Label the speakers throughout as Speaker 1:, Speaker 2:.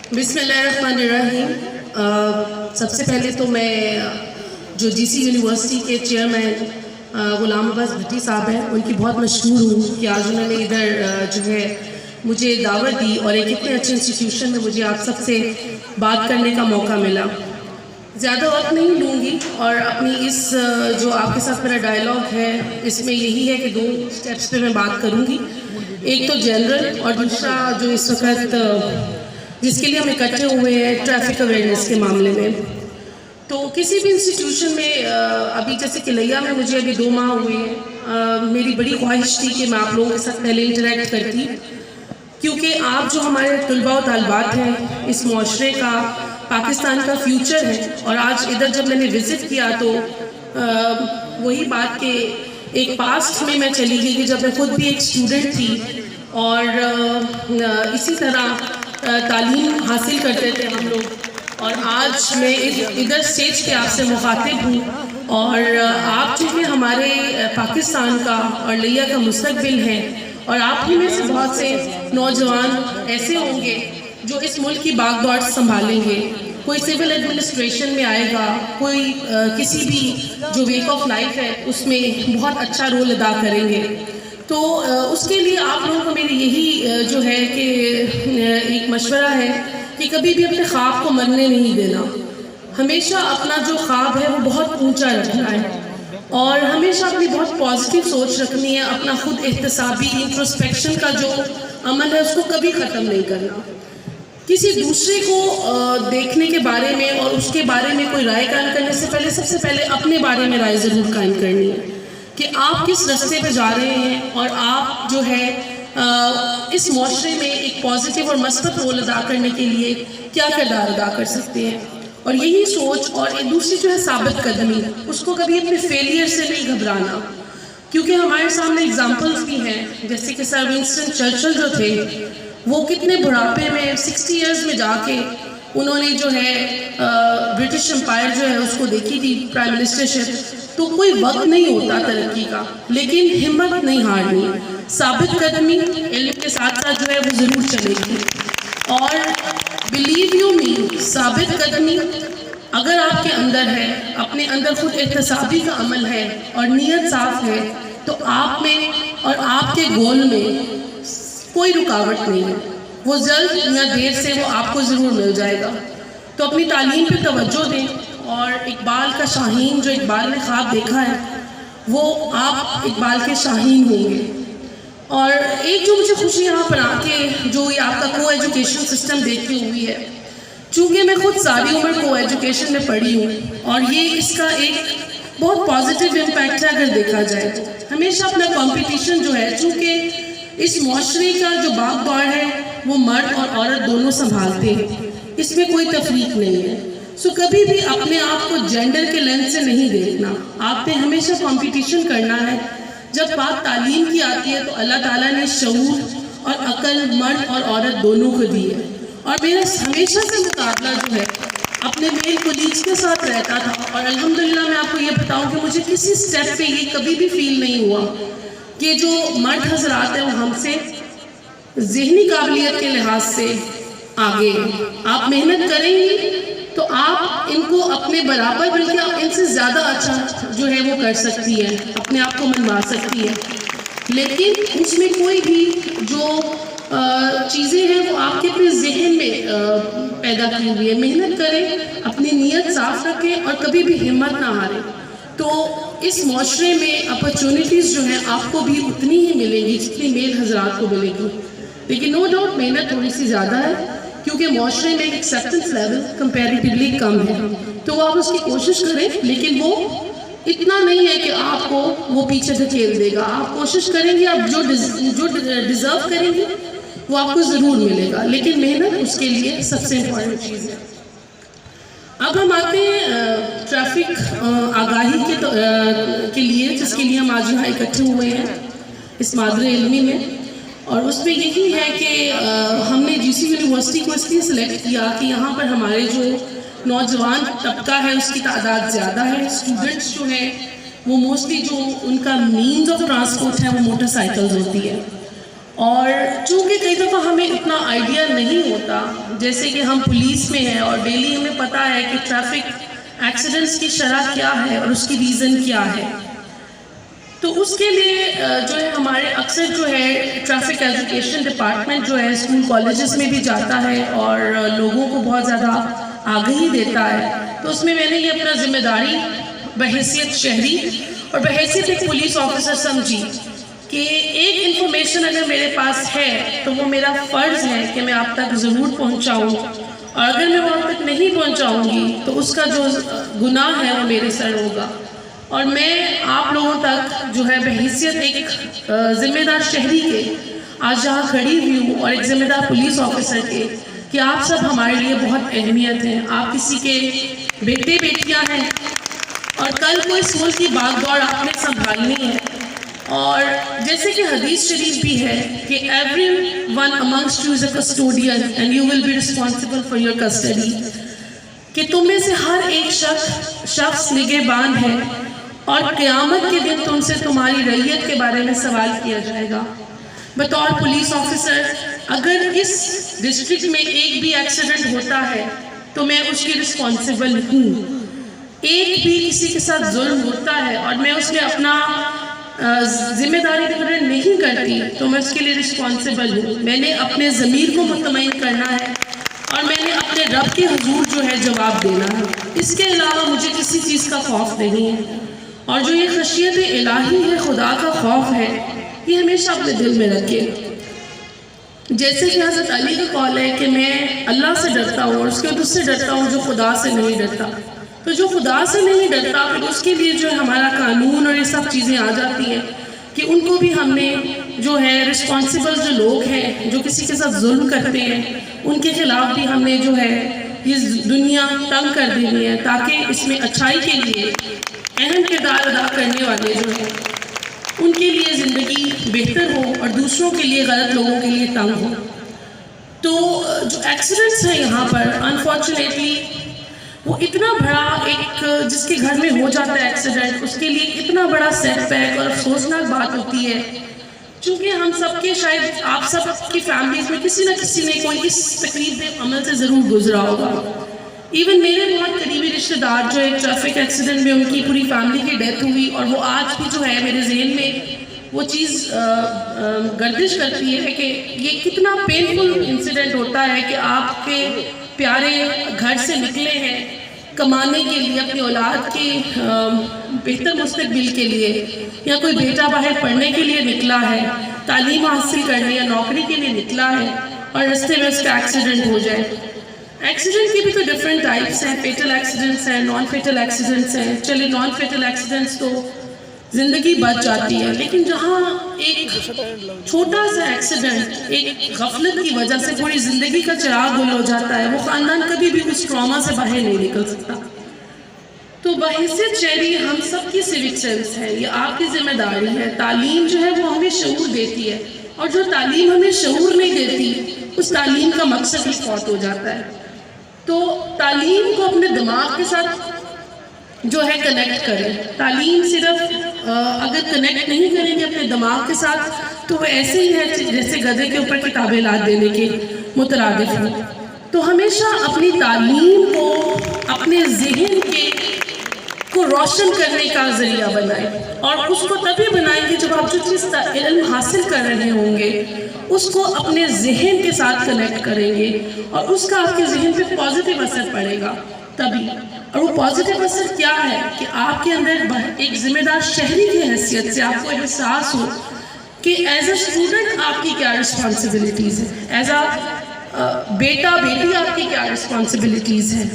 Speaker 1: بسم اللہ الرحمن الرحیم. سب سے پہلے تو میں جو جی سی یونیورسٹی کے چیئرمین غلام عباس بھٹی صاحب ہیں ان کی بہت مشہور ہوں کہ آج انہوں نے ادھر جو ہے مجھے دعوت دی اور ایک اتنے اچھے انسٹیٹیوشن میں مجھے آپ سب سے بات کرنے کا موقع ملا. زیادہ وقت نہیں لوں گی اور اپنی اس جو آپ کے ساتھ میرا ڈائلاگ ہے اس میں یہی ہے کہ 2 اسٹیپس پہ میں بات کروں گی. ایک تو جنرل اور دوسرا جو اس وقت جس کے لیے ہم اکٹھے ہوئے ہیں ٹریفک اویئرنیس کے معاملے میں. تو کسی بھی انسٹیٹیوشن میں ابھی جیسے کلیا میں مجھے ابھی 2 ماہ ہوئے ہیں, میری بڑی خواہش تھی کہ میں آپ لوگوں کے ساتھ پہلے انٹریکٹ کرتی, کیونکہ آپ جو ہمارے طلباء و طالبات ہیں اس معاشرے کا, پاکستان کا فیوچر ہے. اور آج ادھر جب میں نے وزٹ کیا تو وہی بات کہ ایک پاسٹ میں میں چلی گئی کہ جب میں خود بھی ایک اسٹوڈنٹ تھی اور اسی طرح تعلیم حاصل کرتے تھے ہم لوگ, اور آج میں ادھر اسٹیج پہ آپ سے مخاطب ہوں. اور آپ چونکہ ہمارے پاکستان کا اور لیا کا مستقبل ہیں, اور آپ ہی میں سے بہت سے نوجوان ایسے ہوں گے جو اس ملک کی باغ دوڑ سنبھالیں گے. کوئی سول ایڈمنسٹریشن میں آئے گا, کوئی کسی بھی جو ویک آف لائف ہے اس میں بہت اچھا رول ادا کریں گے. تو اس کے لیے آپ لوگوں کو میری یہی جو ہے کہ ایک مشورہ ہے کہ کبھی بھی اپنے خواب کو مرنے نہیں دینا. ہمیشہ اپنا جو خواب ہے وہ بہت اونچا رکھنا ہے, اور ہمیشہ اپنی بہت پازیٹیو سوچ رکھنی ہے. اپنا خود احتسابی انٹروسپیکشن کا جو عمل ہے اس کو کبھی ختم نہیں کرنا. کسی دوسرے کو دیکھنے کے بارے میں اور اس کے بارے میں کوئی رائے قائم کرنے سے پہلے سب سے پہلے اپنے بارے میں رائے ضرور قائم کرنی ہے کہ آپ کس راستے پہ جا رہے ہیں, اور آپ جو ہے اس معاشرے میں ایک پازیٹیو اور مثبت رول ادا کرنے کے لیے کیا کردار ادا کر سکتے ہیں. اور یہی سوچ اور ایک دوسری جو ہے ثابت قدمی, اس کو کبھی اپنے فیلئر سے نہیں گھبرانا, کیونکہ ہمارے سامنے اگزامپلس بھی ہیں جیسے کہ سر ونسٹن چرچل جو تھے, وہ کتنے بڑھاپے میں 60 ایئرز میں جا کے انہوں نے جو ہے برٹش امپائر جو ہے اس کو دیکھی تھی پرائم منسٹرشپ. تو کوئی وقت نہیں ہوتا ترقی کا, لیکن ہمت نہیں ہارنی, ثابت قدمی علم کے ساتھ ساتھ جو ہے وہ ضرور چلے گی. اور بلیو یو می, ثابت قدمی اگر آپ کے اندر ہے, اپنے اندر خود احتسابی کا عمل ہے اور نیت صاف ہے, تو آپ میں اور آپ کے گول میں کوئی رکاوٹ نہیں ہے. وہ جلد یا دیر سے وہ آپ کو ضرور مل جائے گا. تو اپنی تعلیم پہ توجہ دیں, اور اقبال کا شاہین جو اقبال نے خواب دیکھا ہے وہ آپ اقبال کے شاہین ہوں گے. اور ایک جو مجھے خوشی یہاں پر آ کے جو یہ آپ کا کو ایجوکیشن سسٹم دیکھی ہوئی ہے, چونکہ میں خود ساری عمر کو ایجوکیشن میں پڑھی ہوں, اور یہ اس کا ایک بہت پازیٹیو امپیکٹ ہے اگر دیکھا جائے تو. ہمیشہ اپنا کمپٹیشن جو ہے, چونکہ اس معاشرے کا جو باغ دوڑ ہے وہ مرد اور عورت دونوں سنبھالتے ہیں, اس میں کوئی تفریق نہیں ہے. سو کبھی بھی اپنے آپ کو جینڈر کے لینس سے نہیں دیکھنا, آپ نے ہمیشہ کمپٹیشن کرنا ہے. جب بات تعلیم کی آتی ہے تو اللہ تعالیٰ نے شعور اور عقل مرد اور عورت دونوں کو دی ہے, اور میرا ہمیشہ سے مقابلہ جو ہے اپنے میل کولیگز کے ساتھ رہتا تھا. اور الحمدللہ میں آپ کو یہ بتاؤں کہ مجھے کسی سٹیپ پہ یہ کبھی بھی فیل نہیں ہوا کہ جو مرد حضرات ہیں وہ ہم سے ذہنی قابلیت کے لحاظ سے آگے ہیں. آپ محنت کریں گی تو آپ ان کو اپنے برابر, بلکہ آپ ان سے زیادہ اچھا جو ہے وہ کر سکتی ہیں, اپنے آپ کو منوا سکتی ہے. لیکن اس میں کوئی بھی جو چیزیں ہیں وہ آپ کے اپنے ذہن میں پیدا کی ہوئی ہے. محنت کریں, اپنی نیت صاف رکھیں, اور کبھی بھی ہمت نہ ہاریں. تو اس معاشرے میں اپرچونٹیز جو ہیں آپ کو بھی اتنی ہی ملیں گی جتنی میل حضرات کو ملے گی. لیکن نو ڈاؤٹ محنت تھوڑی سی زیادہ ہے, کیونکہ معاشرے میں ایکسیپٹنس لیول کمپیریٹیولی کم ہے. تو آپ اس کی کوشش کریں, لیکن وہ اتنا نہیں ہے کہ آپ کو وہ پیچھے دھکیل دے گا. آپ کوشش کریں گے, آپ جو ڈیزرو کریں گے وہ آپ کو ضرور ملے گا, لیکن محنت اس کے لیے سب سے امپورٹنٹ چیز ہے. اب ہم آتے ہیں ٹریفک آگاہی کے لیے, جس کے لیے ہم آج یہاں اکٹھے ہوئے ہیں اس مادر علمی میں. اور اس میں یہی ہے کہ ہم نے جی سی یونیورسٹی کو اس لیے سلیکٹ کیا کہ یہاں پر ہمارے جو نوجوان طبقہ ہے اس کی تعداد زیادہ ہے. اسٹوڈنٹس جو ہیں وہ موسٹلی جو ان کا مینز آف ٹرانسپورٹ ہے وہ موٹر سائیکلز ہوتی ہے, اور چونکہ کئی دفعہ ہمیں اتنا آئیڈیا نہیں ہوتا، جیسے کہ ہم پولیس میں ہیں اور ڈیلی ہمیں پتہ ہے کہ ٹریفک ایکسیڈنٹس کی شرح کیا ہے اور اس کی ریزن کیا ہے، تو اس کے لیے جو ہے ہمارے اکثر جو ہے ٹریفک ایجوکیشن ڈپارٹمنٹ جو ہے اسکول کالجز میں بھی جاتا ہے اور لوگوں کو بہت زیادہ آگہی دیتا ہے. تو اس میں میں نے یہ اپنا ذمہ داری بحیثیت شہری اور بحیثیت ایک پولیس آفیسر سمجھی کہ ایک انفارمیشن اگر میرے پاس ہے تو وہ میرا فرض ہے کہ میں آپ تک ضرور پہنچاؤں، اور اگر میں وہاں تک نہیں پہنچاؤں گی تو اس کا جو گناہ ہے وہ میرے سر ہوگا. اور میں آپ لوگوں تک جو ہے بحیثیت ایک ذمہ دار شہری کے آج جہاں کھڑی ہوئی ہوں اور ایک ذمہ دار پولیس آفیسر کے، کہ آپ سب ہمارے لیے بہت اہمیت ہیں. آپ کسی کے بیٹے بیٹیاں ہیں اور کل کو اس ملک کی باغ دوڑ آپ نے سنبھالنی ہے. اور جیسے کہ حدیث شریف بھی ہے کہ everyone amongst you is a custodian and you will be responsible for your custody، کہ تم میں سے ہر ایک شخص نگہبان ہے اور قیامت کے دن تم سے تمہاری رعیت کے بارے میں سوال کیا جائے گا. بطور پولیس آفیسر اگر اس ڈسٹرکٹ میں ایک بھی ایکسیڈنٹ ہوتا ہے تو میں اس کی رسپانسیبل ہوں. ایک بھی کسی کے ساتھ ظلم ہوتا ہے اور میں اس میں اپنا ذمہ داری پورا نہیں کرتی تو میں اس کے لیے رسپانسیبل ہوں. میں نے اپنے ضمیر کو مطمئن کرنا ہے اور میں نے اپنے رب کے حضور جو ہے جواب دینا ہے. اس کے علاوہ مجھے کسی چیز کا خوف نہیں ہے. اور جو یہ خشیت الہی ہے، خدا کا خوف ہے، یہ ہمیشہ اپنے دل میں رکھے. جیسے کہ حضرت علی کا قول ہے کہ میں اللہ سے ڈرتا ہوں اور اس کے بعد اس سے ڈرتا ہوں جو خدا سے نہیں ڈرتا. تو جو خدا سے نہیں ڈرتا پھر اس کے لیے جو ہے ہمارا قانون اور یہ سب چیزیں آ جاتی ہیں کہ ان کو بھی ہم نے جو ہے رسپانسیبل جو لوگ ہیں جو کسی کے ساتھ ظلم کرتے ہیں ان کے خلاف بھی ہم نے جو ہے یہ دنیا تنگ کر دینی ہے، تاکہ اس میں اچھائی کے لیے اہم کردار ادا کرنے والے جو ہیں ان کے لیے زندگی بہتر ہو اور دوسروں کے لیے غلط لوگوں کے لیے تنگ ہو. تو جو ایکسیڈنٹس ہیں یہاں پر انفارچونیٹلی وہ اتنا بڑا ایک جس کے گھر میں ہو جاتا ہے ایکسیڈنٹ، اس کے لیے اتنا بڑا سیٹ بیک اور افسوسناک بات ہوتی ہے. چونکہ ہم سب کے شاید آپ سب کی فیملیز میں کسی نہ کسی نے کوئی اس تکلیف عمل سے ضرور گزرا ہوگا. ایون میرے بہت قریبی رشتہ دار جو ایک ٹریفک ایکسیڈنٹ میں ان کی پوری فیملی کی ڈیتھ ہوئی، اور وہ آج بھی جو ہے میرے ذہن میں وہ چیز گردش کرتی ہے کہ یہ کتنا پینفل انسیڈنٹ ہوتا ہے کہ آپ کے پیارے گھر سے نکلے ہیں کمانے کے لیے، اپنی اولاد کے بہتر مستقبل کے لیے، یا کوئی بیٹا باہر پڑھنے کے لیے نکلا ہے، تعلیم حاصل کرنے یا نوکری کے لیے نکلا ہے، اور رستے میں اس کا ایکسیڈنٹ ہو جائے. ایکسیڈنٹ کی بھی تو ڈفرینٹ ٹائپس ہیں، فیٹل ایکسیڈنٹس ہیں، نان فیٹل ایکسیڈنٹس ہیں. چلے نان فیٹل ایکسیڈنٹس تو زندگی بچ جاتی ہے، لیکن جہاں ایک چھوٹا سا ایکسیڈنٹ ایک غفلت کی وجہ سے پوری زندگی کا چراغ گل ہو جاتا ہے، وہ خاندان کبھی بھی اس ٹراما سے باہر نہیں نکل سکتا. تو بحیثیت شہری ہم سب کی سیوک سینس ہے، یہ آپ کی ذمہ داری ہے. تعلیم جو ہے وہ ہمیں شعور دیتی ہے، اور جو تعلیم ہمیں شعور نہیں دیتی اس تعلیم کا مقصد ہی فوت ہو جاتا ہے. تو تعلیم کو اپنے دماغ کے ساتھ جو ہے کنیکٹ کریں. تعلیم صرف اگر کنیکٹ نہیں کریں گے اپنے دماغ کے ساتھ تو وہ ایسے ہی ہے جیسے گدھے کے اوپر کتابیں لاد دینے کے مترادف ہیں. تو ہمیشہ اپنی تعلیم کو اپنے ذہن کو روشن کرنے کا ذریعہ بنائیں، اور اس کو تبھی بنائیں گے جب آپ جو چیز علم حاصل کر رہے ہوں گے اس کو اپنے ذہن کے ساتھ کنیکٹ کریں گے اور اس کا آپ کے ذہن پہ پازیٹیو اثر پڑے گا تبھی. اور وہ پازیٹیو اثر کیا ہے کہ آپ کے اندر ایک ذمہ دار شہری کی حیثیت سے آپ کو احساس ہو کہ ایز اے اسٹوڈنٹ آپ کی کیا رسپانسبلٹیز ہیں، ایز اے بیٹا بیٹی آپ کی کیا رسپانسبلٹیز ہیں.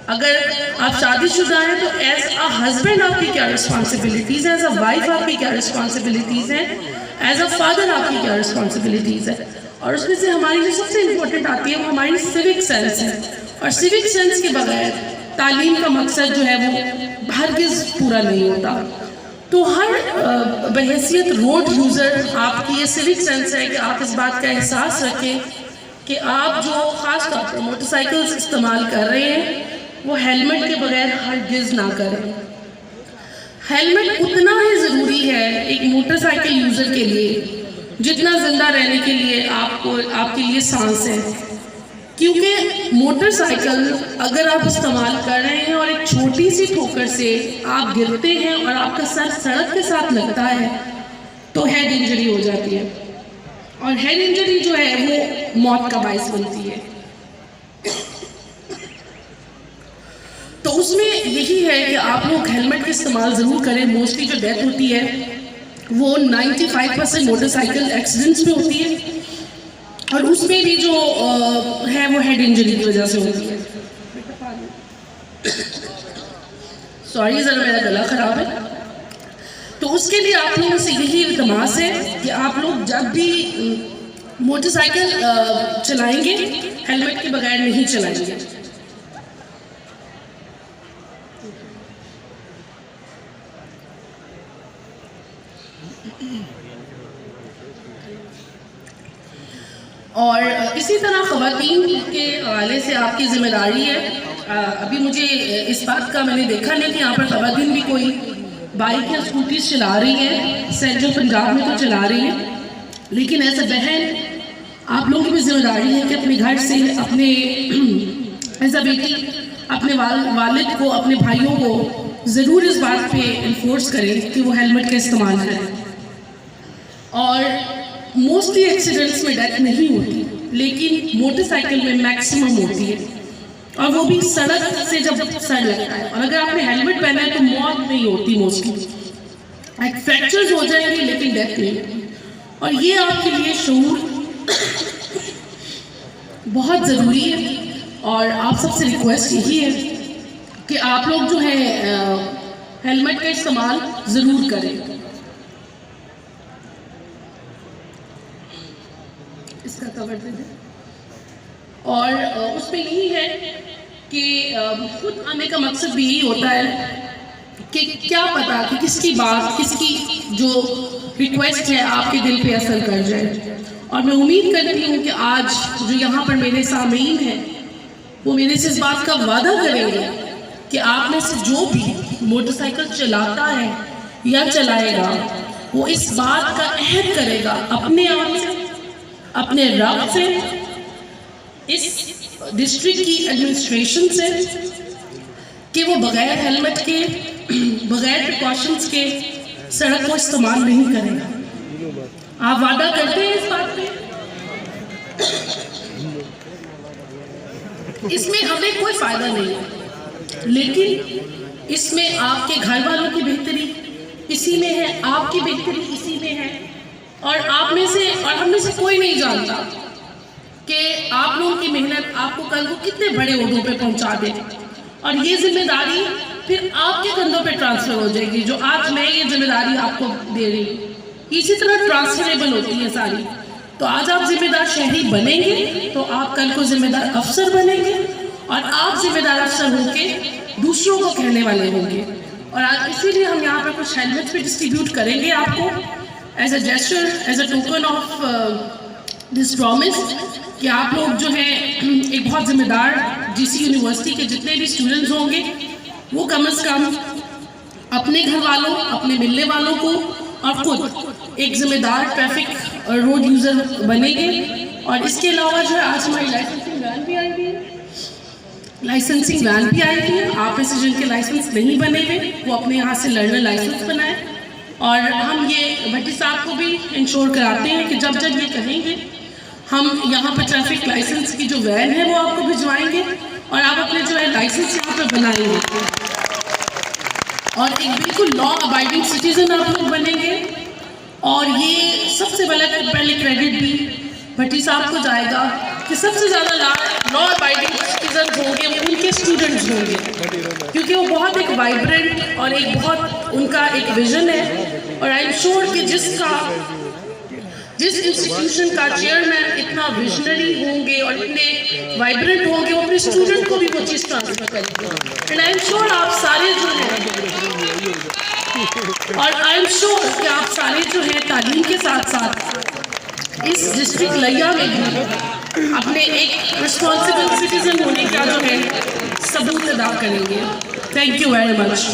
Speaker 1: اگر آپ شادی شدہ ہیں تو ایز اے ہسبینڈ آپ کی کیا رسپانسبلٹیز ہیں، ایز اے وائف آپ کی کیا رسپانسبلٹیز ہیں، ایز اے فادر آپ کی کیا رسپانسبلٹیز ہیں. اور اس میں سے ہماری جو سب سے امپورٹنٹ آتی ہے وہ ہماری سیوک سینس ہے. اور سیوک سینس کے بغیر تعلیم کا مقصد جو ہے وہ ہرگز پورا نہیں ہوتا. تو ہر بحیثیت روڈ یوزر آپ کی یہ سیوک سینس ہے کہ آپ اس بات کا احساس رکھیں کہ آپ جو خاص طور پر موٹر سائیکلز استعمال کر رہے ہیں وہ ہیلمٹ کے بغیر ہرگز نہ کریں. ہیلمٹ اتنا ہی ضروری ہے ایک موٹر سائیکل یوزر کے لیے جتنا زندہ رہنے کے لیے آپ کے لیے سانس ہے. کیونکہ موٹر سائیکل اگر آپ استعمال کر رہے ہیں اور ایک چھوٹی سی ٹھوکر سے آپ گرتے ہیں اور آپ کا سر سڑک کے ساتھ لگتا ہے تو ہیڈ انجری ہو جاتی ہے, اور ہیڈ انجری جو ہے وہ موت کا باعث بنتی ہے. تو اس میں یہی ہے کہ آپ لوگ ہیلمٹ کا استعمال ضرور کریں. موسٹلی جو ڈیتھ ہوتی ہے وہ 95% موٹر سائیکل ایکسیڈنٹس میں ہوتی ہے, اور اس میں بھی جو ہے وہ ہیڈ انجری کی وجہ سے ہوتی ہے. سوری ذرا میرا گلا خراب ہے. تو اس کے لیے آپ لوگوں سے یہی التماس ہے کہ آپ لوگ جب بھی موٹر سائیکل چلائیں گے ہیلمٹ کے بغیر نہیں چلائیں گے. اور اسی طرح خواتین کے حوالے سے آپ کی ذمہ داری ہے. ابھی مجھے اس بات کا میں نے دیکھا نہیں کہ یہاں پر خواتین بھی کوئی بائک یا اسکوٹیز چلا رہی ہیں. سینٹرل پنجاب میں تو چلا رہی ہیں, لیکن ایسا بہن آپ لوگوں کی بھی ذمہ داری ہے کہ اپنے گھر سے اپنے ایز اے بیٹی اپنے والد کو, اپنے بھائیوں کو ضرور اس بات پہ انفورس کریں کہ وہ ہیلمٹ کا استعمال کریں. اور موسٹلی ایکسیڈنٹس میں ڈیتھ نہیں ہوتی, لیکن موٹر سائیکل میں میکسیمم ہوتی ہے, اور وہ بھی سڑک سے جب سر لگتا ہے. اور اگر آپ نے ہیلمٹ پہنا ہے تو موت نہیں ہوتی موسٹلی, فریکچرز ہو جائیں گے لیکن ڈیتھ نہیں ہوتی. اور یہ آپ کے لیے شعور بہت ضروری ہے, اور آپ سب سے ریکویسٹ یہی ہے کہ آپ لوگ جو ہے ہیلمٹ کا استعمال ضرور کریں. اس کا کور دے دیں. اور اس میں یہی ہے کہ خود آنے کا مقصد بھی یہی ہوتا ہے کہ کیا پتا کہ کس کی بات, کس کی جو ریکویسٹ ہے آپ کے دل پہ اثر کر جائے. اور میں امید کرتی ہوں کہ آج جو یہاں پر میرے سامعین ہیں وہ میرے سے اس بات کا وعدہ کریں گے کہ آپ میں سے جو بھی موٹر سائیکل چلاتا ہے یا چلائے گا وہ اس بات کا عہد کرے گا اپنے آپ سے, اپنے رب سے, اس ڈسٹرکٹ کی ایڈمنسٹریشن سے, کہ وہ بغیر ہیلمٹ کے, بغیر پریکاشنز کے سڑک کو استعمال نہیں کرے گا. آپ وعدہ کرتے ہیں اس بات پہ؟ اس میں ہمیں کوئی فائدہ نہیں ہے, لیکن اس میں آپ کے گھر والوں کی بہتری اسی میں ہے, آپ کی بہتری اسی میں ہے. اور آپ میں سے اور ہم میں سے کوئی نہیں جانتا کہ آپ لوگوں کی محنت آپ کو کل کو کتنے بڑے عہدوں پہ پہنچا دے, اور یہ ذمہ داری پھر آپ کے کندھوں پہ ٹرانسفر ہو جائے گی. جو آج میں یہ ذمہ داری آپ کو دے رہی ہوں اسی طرح ٹرانسفریبل ہوتی ہے ساری. تو آج آپ ذمہ دار شہری بنیں گے تو آپ کل کو ذمہ دار افسر بنیں گے, اور آپ ذمہ دار افسر ہو کے دوسروں کو کہنے والے ہوں گے. اور آج اسی لیے ہم یہاں پہ کچھ ہیلمٹ بھی ڈسٹریبیوٹ کریں گے آپ کو as a gesture, as a token of this promise کہ آپ لوگ جو ہیں ایک بہت ذمہ دار جی سی یونیورسٹی کے جتنے بھی اسٹوڈنٹس ہوں گے وہ کم از کم اپنے گھر والوں, اپنے ملنے والوں کو اور خود ایک ذمہ دار ٹریفک اور روڈ یوزر بنیں گے. اور اس کے علاوہ جو ہے آج ہماری لائسنسنگ وین بھی آئی ہوئی ہے, لائسنسنگ وین بھی آئی ہوئی ہے. آپ میں سے جن کے لائسنس نہیں بنے ہوئے وہ اپنے یہاں سے لرنر لائسنس بنائیں. اور ہم یہ بھٹی صاحب کو بھی انشور کراتے ہیں کہ جب جب یہ کہیں گے ہم یہاں پر ٹریفک لائسنس کی جو وین ہے وہ آپ کو بھجوائیں گے, اور آپ اپنے جو ہے لائسنس یہاں پر بنائیں گے, اور ایک بالکل لا ابائڈنگ سٹیزن آپ لوگ بنیں گے. اور یہ سب سے پہلے کریڈٹ بھی بھٹی صاحب کو جائے گا کہ سب سے زیادہ لا ابائڈنگ سٹیزن ہوں گے ان کے اسٹوڈنٹس ہوں گے, کیونکہ وہ بہت ایک وائبرنٹ اور ایک بہت ان کا ایک ویژن ہے. اور آئی ایم شیور کہ جس انسٹیٹیوشن کا چیئرمین اتنا ویژنری ہوں گے اور اتنے وائبرنٹ ہوں گے وہ اپنے اسٹوڈنٹ کو بھی وہ چیز ٹرانسفر کریں گے. اینڈ آئی ایم شیور آپ سارے جو ہیں اور آئی ایم شیور کہ آپ سارے جو ہیں تعلیم کے ساتھ ساتھ اس ڈسٹرکٹ لیا میں بھی اپنے ایک رسپانسبل سٹیزن ہونے کا جو ہے ثبوت ادا کریں گے. Thank you very much.